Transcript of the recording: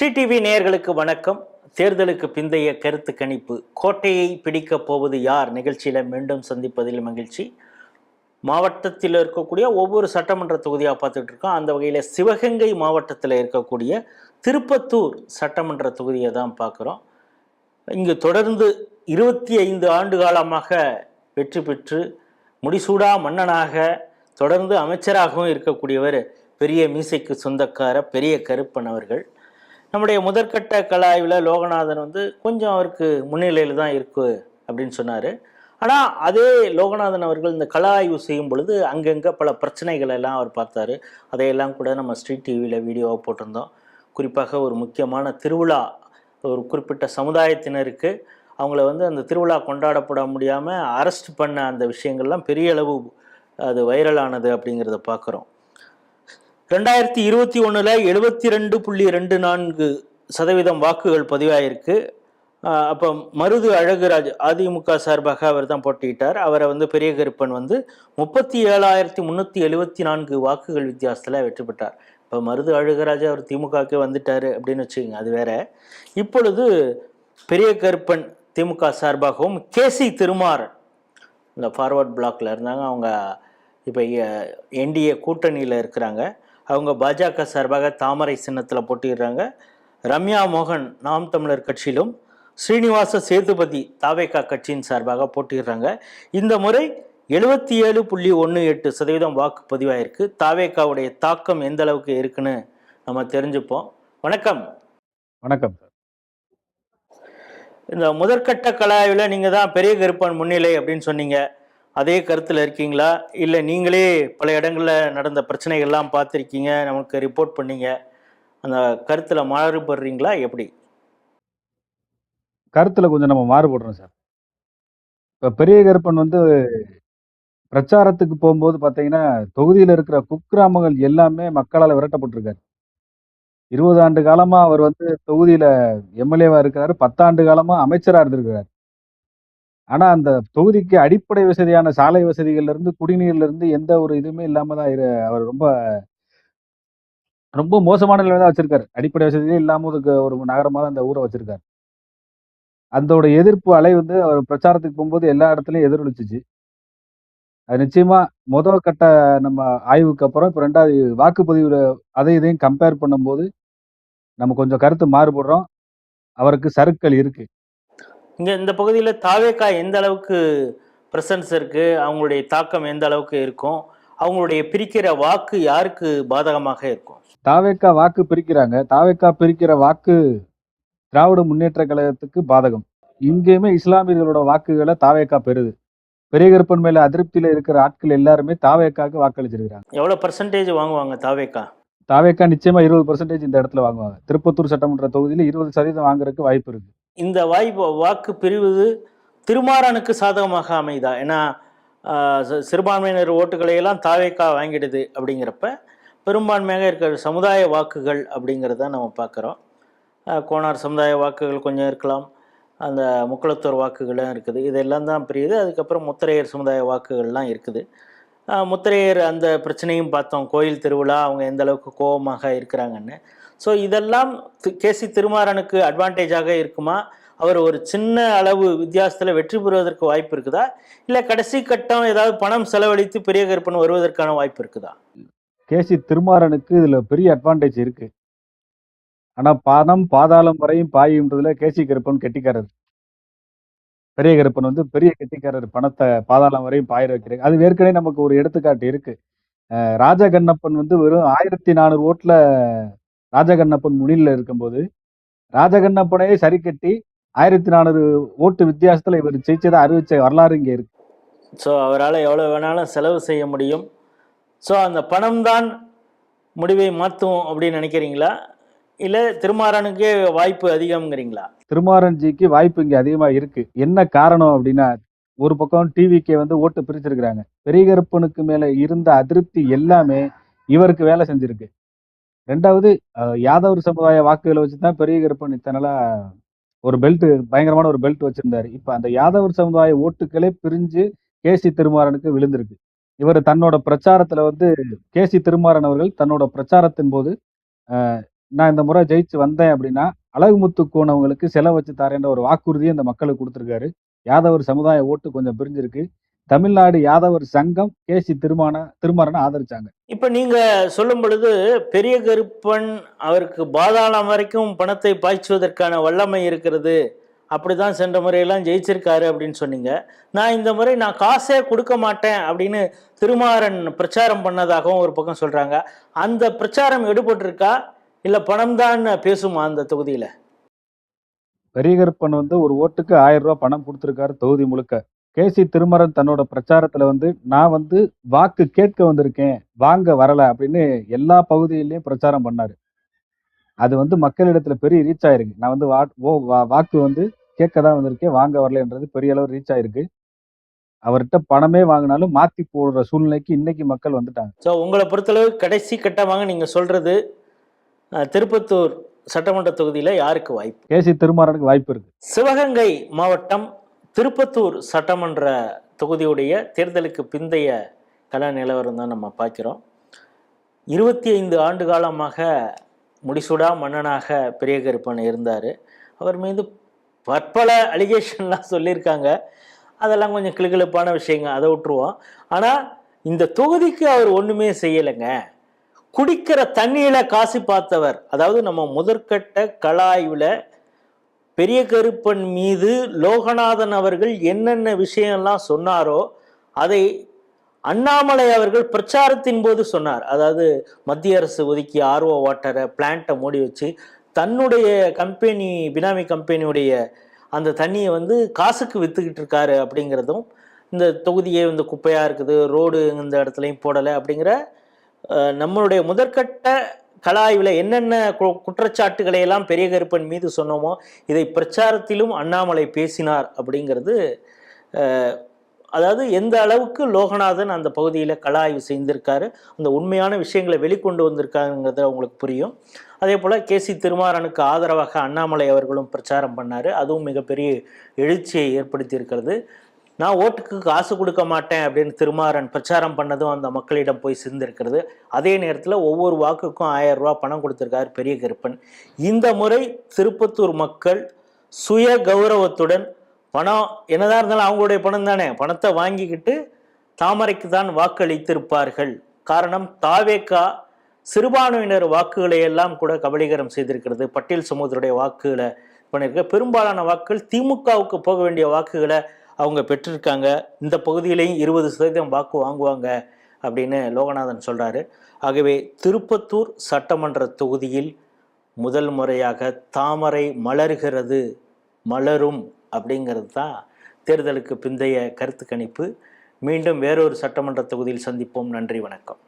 Sri TV நேயர்களுக்கு வணக்கம். தேர்தலுக்கு பிந்தைய கருத்து கணிப்பு, கோட்டையை பிடிக்கப் போவது யார் நிகழ்ச்சியில் மீண்டும் சந்திப்பதில் மகிழ்ச்சி. மாவட்டத்தில் இருக்கக்கூடிய ஒவ்வொரு சட்டமன்ற தொகுதியாக பார்த்துட்டு இருக்கோம். அந்த வகையில் சிவகங்கை மாவட்டத்தில் இருக்கக்கூடிய திருப்பத்தூர் சட்டமன்ற தொகுதியை தான் பார்க்குறோம். இங்கு தொடர்ந்து 25 ஆண்டு காலமாக வெற்றி பெற்று முடிசூடா மன்னனாக தொடர்ந்து அமைச்சராகவும் இருக்கக்கூடியவர் பெரிய மீசைக்கு சொந்தக்கார பெரிய கருப்பன் அவர்கள். நம்முடைய முதற்கட்ட கல ஆய்வில் லோகநாதன் கொஞ்சம் அவருக்கு முன்னிலையில் தான் இருக்கு அப்படின்னு சொன்னார். ஆனால் அதே லோகநாதன் அவர்கள் இந்த கல ஆய்வு செய்யும் பொழுது அங்கங்கே பல பிரச்சனைகள் எல்லாம் அவர் பார்த்தாரு. அதையெல்லாம் கூட நம்ம ஸ்ட்ரீட் டிவியில் வீடியோவாக போட்டிருந்தோம். குறிப்பாக ஒரு முக்கியமான திருவிழா, ஒரு குறிப்பிட்ட சமுதாயத்தினருக்கு அவங்கள அந்த திருவிழா கொண்டாடப்பட முடியாமல் அரெஸ்ட் பண்ண அந்த விஷயங்கள்லாம் பெரிய அளவு அது வைரலானது அப்படிங்கிறத பார்க்குறோம். 2021 72.24% வாக்குகள் பதிவாயிருக்கு. அப்போ மருது அழகுராஜ் அதிமுக சார்பாக அவர் தான் போட்டியிட்டார். அவரை பெரிய கருப்பன் 37,374 வாக்குகள் வித்தியாசத்தில் வெற்றி பெற்றார். இப்போ மருது அழகுராஜ் அவர் திமுகவுக்கு வந்துட்டார் அப்படின்னு வச்சுக்கோங்க, அது வேற. இப்பொழுது பெரிய கருப்பன் திமுக சார்பாகவும் கேசி திருமாறன் இந்த ஃபார்வர்ட் பிளாக்ல இருந்தாங்க, அவங்க இப்போ என்டிஏ கூட்டணியில் இருக்கிறாங்க. அவங்க பாஜக சார்பாக தாமரை சின்னத்தில் போட்டிடுறாங்க. ரம்யா மோகன் நாம் தமிழர் கட்சியிலும், ஸ்ரீனிவாச சேதுபதி தாவேகா கட்சியின் சார்பாக போட்டிடுறாங்க. இந்த முறை 77.18% வாக்கு பதிவாயிருக்கு. தாவேகாவுடைய தாக்கம் எந்த அளவுக்கு இருக்குன்னு நம்ம தெரிஞ்சுப்போம். வணக்கம். வணக்கம். இந்த முதற்கட்ட கலாய்வில் நீங்கள் தான் பெரிய கருப்பன் முன்னிலை அப்படின்னு சொன்னீங்க. அதே கருத்தில் இருக்கீங்களா, இல்லை நீங்களே பல இடங்களில் நடந்த பிரச்சனைகள்லாம் பார்த்துருக்கீங்க, நமக்கு ரிப்போர்ட் பண்ணீங்க, அந்த கருத்தில் மாறுபடுறீங்களா எப்படி? கருத்தில் கொஞ்சம் நம்ம மாறுபடுறோம் சார். இப்போ பெரிய கருப்பன் பிரச்சாரத்துக்கு போகும்போது பார்த்தீங்கன்னா தொகுதியில் இருக்கிற குக்கிராமங்கள் எல்லாமே மக்களால் விரட்டப்பட்டிருக்காரு. 20 ஆண்டு காலமாக அவர் தொகுதியில் எம்எல்ஏவாக இருக்கிறாரு. 10 ஆண்டு காலமாக அமைச்சராக இருந்திருக்கிறார். ஆனால் அந்த தொகுதிக்கு அடிப்படை வசதியான சாலை வசதிகள்லேருந்து குடிநீர்லேருந்து எந்த ஒரு இதுவுமே இல்லாமல் தான் அவர் ரொம்ப ரொம்ப மோசமான நிலையில தான் வச்சிருக்காரு. அடிப்படை வசதியே இல்லாமல் ஒரு நகரமாக தான் அந்த ஊரை வச்சிருக்காரு. அதோட எதிர்ப்பு அலை அவர் பிரச்சாரத்துக்கு போகும்போது எல்லா இடத்துலையும் எதிரொலிச்சிச்சு. அது நிச்சயமா முதல் கட்ட நம்ம ஆய்வுக்கு அப்புறம் இப்போ 2வது வாக்குப்பதிவுல அதை இதையும் கம்பேர் பண்ணும்போது நம்ம கொஞ்சம் கருத்து மாறுபடுறோம். அவருக்கு சறுக்கல் இருக்கு. இங்கே இந்த பகுதியில் தாவேகா எந்த அளவுக்கு பிரசன்ஸ் இருக்கு, அவங்களுடைய தாக்கம் எந்த அளவுக்கு இருக்கும், அவங்களுடைய பிரிக்கிற வாக்கு யாருக்கு பாதகமாக இருக்கும்? தாவேகா வாக்கு பிரிக்கிறாங்க. தாவேகா பிரிக்கிற வாக்கு திராவிட முன்னேற்ற கழகத்துக்கு பாதகம். இங்கேயுமே இஸ்லாமியர்களோட வாக்குகளை தாவேகா பெறுது. பெரிய கருப்பன் மேல அதிருப்தியில இருக்கிற ஆட்கள் எல்லாருமே தாவேக்காவுக்கு வாக்களிச்சிருக்காங்க. எவ்வளவு பர்சன்டேஜ் வாங்குவாங்க தாவேகா? தாவேக்கா நிச்சயமா 20% இந்த இடத்துல வாங்குவாங்க. திருப்பத்தூர் சட்டமன்ற தொகுதியில 20% வாங்குறதுக்கு வாய்ப்பு இருக்கு. இந்த வாக்கு பிரிவு திருமாறனுக்கு சாதகமாக அமைதா? ஏன்னா சிறுபான்மையினர் ஓட்டுகளை எல்லாம் தாவேக்கா வாங்கிடுது. அப்படிங்கிறப்ப பெரும்பான்மையாக இருக்கிற சமுதாய வாக்குகள் அப்படிங்கிறத நம்ம பார்க்குறோம். கோனார் சமுதாய வாக்குகள் கொஞ்சம் இருக்கலாம், அந்த முக்குளத்தூர் வாக்குகளும் இருக்குது, இதெல்லாம் தான் பிரியுது. அதுக்கப்புறம் முத்திரையர் சமுதாய வாக்குகள்லாம் இருக்குது. முத்திரையர் அந்த பிரச்சனையும் பார்த்தோம், கோயில் திருவிழா அவங்க எந்த அளவுக்கு கோபமாக இருக்கிறாங்கன்னு. ஸோ இதெல்லாம் கேசி திருமாறனுக்கு அட்வான்டேஜாக இருக்குமா? அவர் ஒரு சின்ன அளவு வித்தியாசத்தில் வெற்றி பெறுவதற்கு வாய்ப்பு இருக்குதா, இல்லை கடைசி கட்டம் ஏதாவது பணம் செலவழித்து பெரிய கருப்பன் வருவதற்கான வாய்ப்பு இருக்குதா? கேசி திருமாறனுக்கு இதுல பெரிய அட்வான்டேஜ் இருக்கு. ஆனா பணம் பாதாளம் வரையும் பாயுன்றதுல கேசி கருப்பன் கெட்டிக்காரர். பெரிய கருப்பன் பெரிய கெட்டிக்காரர். பணத்தை பாதாளம் வரையும் பாயிர வைக்கிறாங்க. அது ஏற்கனவே நமக்கு ஒரு எடுத்துக்காட்டு இருக்கு. ராஜகண்ணப்பன் வெறும் 1400 ஓட்டுல ராஜகண்ணப்பன் முன்னிலையில் இருக்கும்போது ராஜகண்ணப்பனையே சரி கட்டி 1400 ஓட்டு வித்தியாசத்துல இவர் ஜெயிச்சதை அறிவிச்ச வரலாறு இங்க இருக்கு. ஸோ அவரால் எவ்வளோ வேணாலும் செலவு செய்ய முடியும். ஸோ அந்த பணம் தான் முடிவை மாற்றும் அப்படின்னு நினைக்கிறீங்களா, இல்லை திருமாறனுக்கே வாய்ப்பு அதிகம்ங்கிறீங்களா? திருமாறன்ஜிக்கு வாய்ப்பு இங்கே அதிகமாக இருக்கு. என்ன காரணம் அப்படின்னா, ஒரு பக்கம் டிவிக்கு ஓட்டு பிரிச்சிருக்கிறாங்க. பெரிய கருப்பனுக்கு மேல இருந்த அதிருப்தி எல்லாமே இவருக்கு வேலை செஞ்சிருக்கு. 2வது யாதவர் சமுதாய வாக்குகளை வச்சுதான் பெரிய கருப்பன் இத்தனால ஒரு பெல்ட், பயங்கரமான ஒரு பெல்ட் வச்சிருந்தாரு. இப்ப அந்த யாதவர் சமுதாய ஓட்டுகளே பிரிஞ்சு கேசி திருமாறனுக்கு விழுந்திருக்கு. இவர் தன்னோட பிரச்சாரத்துல கேசி திருமாறன் அவர்கள் தன்னோட பிரச்சாரத்தின் போது நான் இந்த முறை ஜெயிச்சு வந்தேன் அப்படின்னா அழகுமுத்து கோனவங்களுக்கு செலவு வச்சு தரேன்ற ஒரு வாக்குறுதியை இந்த மக்களுக்கு கொடுத்துருக்காரு. யாதவர் சமுதாய ஓட்டு கொஞ்சம் பிரிஞ்சிருக்கு. தமிழ்நாடு யாதவர் சங்கம் கேசி திருமாறனை ஆதரிச்சாங்க. இப்ப நீங்க சொல்லும் பொழுது பெரிய கருப்பன் அவருக்கு பாதாளம் வரைக்கும் பணத்தை பாய்ச்சுவதற்கான வல்லமை இருக்கிறது, அப்படிதான் சென்ற முறையெல்லாம் ஜெயிச்சிருக்காரு அப்படின்னு சொன்னீங்க. இந்த முறை நான் காசே கொடுக்க மாட்டேன் அப்படின்னு திருமாறன் பிரச்சாரம் பண்ணதாகவும் ஒரு பக்கம் சொல்றாங்க. அந்த பிரச்சாரம் எடுபட்டிருக்கா, இல்ல பணம் தான் பேசுமா அந்த தொகுதியில? பெரிய கருப்பன் ஒரு ஓட்டுக்கு 1000 ரூபாய் பணம் கொடுத்திருக்காரு தொகுதி முழுக்க. கேசி திருமாறன் தன்னோட பிரச்சாரத்துல நான் வாக்கு கேட்க வந்திருக்கேன், வாங்க வரல அப்படின்னு எல்லா பகுதியிலயும் பிரச்சாரம் பண்ணாரு. அது மக்களிடத்துல பெரிய ரீச் ஆயிருக்கு. நான் வாக்கு கேட்க தான் வந்திருக்கேன், வாங்க வரலன்றது பெரிய அளவு ரீச் ஆயிருக்கு. அவர்கிட்ட பணமே வாங்கினாலும் மாத்தி போடுற சூழ்நிலைக்கு இன்னைக்கு மக்கள் வந்துட்டாங்க. ஸோ உங்களை பொறுத்தளவு கடைசி கட்டமாக நீங்க சொல்றது திருப்பத்தூர் சட்டமன்ற தொகுதியில யாருக்கு வாய்ப்பு? கேசி திருமாறனுக்கு வாய்ப்பு இருக்கு. சிவகங்கை மாவட்டம் திருப்பத்தூர் சட்டமன்ற தொகுதியுடைய தேர்தலுக்கு பிந்தைய கள நிலவரம் தான் நம்ம பார்க்கிறோம். 25 ஆண்டு காலமாக முடிசூடா மன்னனாக பெரிய கருப்பன் இருந்தார். அவர் மீது பற்பல அலிகேஷன்லாம் சொல்லியிருக்காங்க. அதெல்லாம் கொஞ்சம் கிளுகிளுப்பான விஷயங்க, அதை விட்டுருவோம். ஆனால் இந்த தொகுதிக்கு அவர் ஒன்றுமே செய்யலைங்க. குடிக்கிற தண்ணியில காசு பார்த்தவர், அதாவது நம்ம முதற்கட்ட கலாய்வில் பெரிய கருப்பன் மீது லோகநாதன் அவர்கள் என்னென்ன விஷயம்லாம் சொன்னாரோ அதை அண்ணாமலை அவர்கள் பிரச்சாரத்தின் போது சொன்னார். அதாவது மத்திய அரசு ஒதுக்கிய ஆர்ஓ வாட்டரை பிளான்ட்டை மூடி வச்சு தன்னுடைய கம்பெனி, பினாமி கம்பெனியுடைய அந்த தண்ணியை காசுக்கு விற்றுக்கிட்டு இருக்காரு அப்படிங்கிறதும், இந்த தொகுதியே குப்பையாக இருக்குது, ரோடு இந்த இடத்துலையும் போடலை அப்படிங்கிற நம்மளுடைய முதற்கட்ட கலாய்வில் என்னென்ன குற்றச்சாட்டுகளை எல்லாம் பெரிய கருப்பன் மீது சொன்னோமோ இதை பிரச்சாரத்திலும் அண்ணாமலை பேசினார் அப்படிங்கிறது. அதாவது எந்த அளவுக்கு லோகநாதன் அந்த பகுதியில் கலாய்வு செய்திருக்காரு, அந்த உண்மையான விஷயங்களை வெளிக்கொண்டு வந்திருக்காங்கிறது அவங்களுக்கு புரியும். அதே போல் கேசி திருமாறனுக்கு ஆதரவாக அண்ணாமலை அவர்களும் பிரச்சாரம் பண்ணார். அதுவும் மிகப்பெரிய எழுச்சியை ஏற்படுத்தி இருக்கிறது. நான் ஓட்டுக்கு காசு கொடுக்க மாட்டேன் அப்படின்னு திருமாறன் பிரச்சாரம் பண்ணதும் அந்த மக்களிடம் போய் சேர்ந்திருக்கிறது. அதே நேரத்தில் ஒவ்வொரு வாக்குக்கும் 1000 ரூபா பணம் கொடுத்துருக்காரு பெரிய கருப்பன். இந்த முறை திருப்பத்தூர் மக்கள் சுய கௌரவத்துடன் பணம் என்னதான் இருந்தாலும் அவங்களுடைய பணம் தானே, பணத்தை வாங்கிக்கிட்டு தாமரைக்கு தான் வாக்களித்திருப்பார்கள். காரணம், தாவேகா சிறுபான்மையினர் வாக்குகளை எல்லாம் கூட கபலீகரம் செய்திருக்கிறது. பட்டியல் சமூகத்துடைய வாக்குகளை பண்ணியிருக்க, பெரும்பாலான வாக்குகள் திமுகவுக்கு போக வேண்டிய வாக்குகளை அவங்க பெற்றிருக்காங்க. இந்த பகுதியிலையும் 20% வாக்கு வாங்குவாங்க அப்படின்னு லோகநாதன் சொல்கிறாரு. ஆகவே திருப்பத்தூர் சட்டமன்ற தொகுதியில் முதல் முறையாக தாமரை மலர்கிறது, மலரும் அப்படிங்கிறது தான் தேர்தலுக்கு பிந்தைய கருத்து கணிப்பு. மீண்டும் வேறொரு சட்டமன்ற தொகுதியில் சந்திப்போம். நன்றி, வணக்கம்.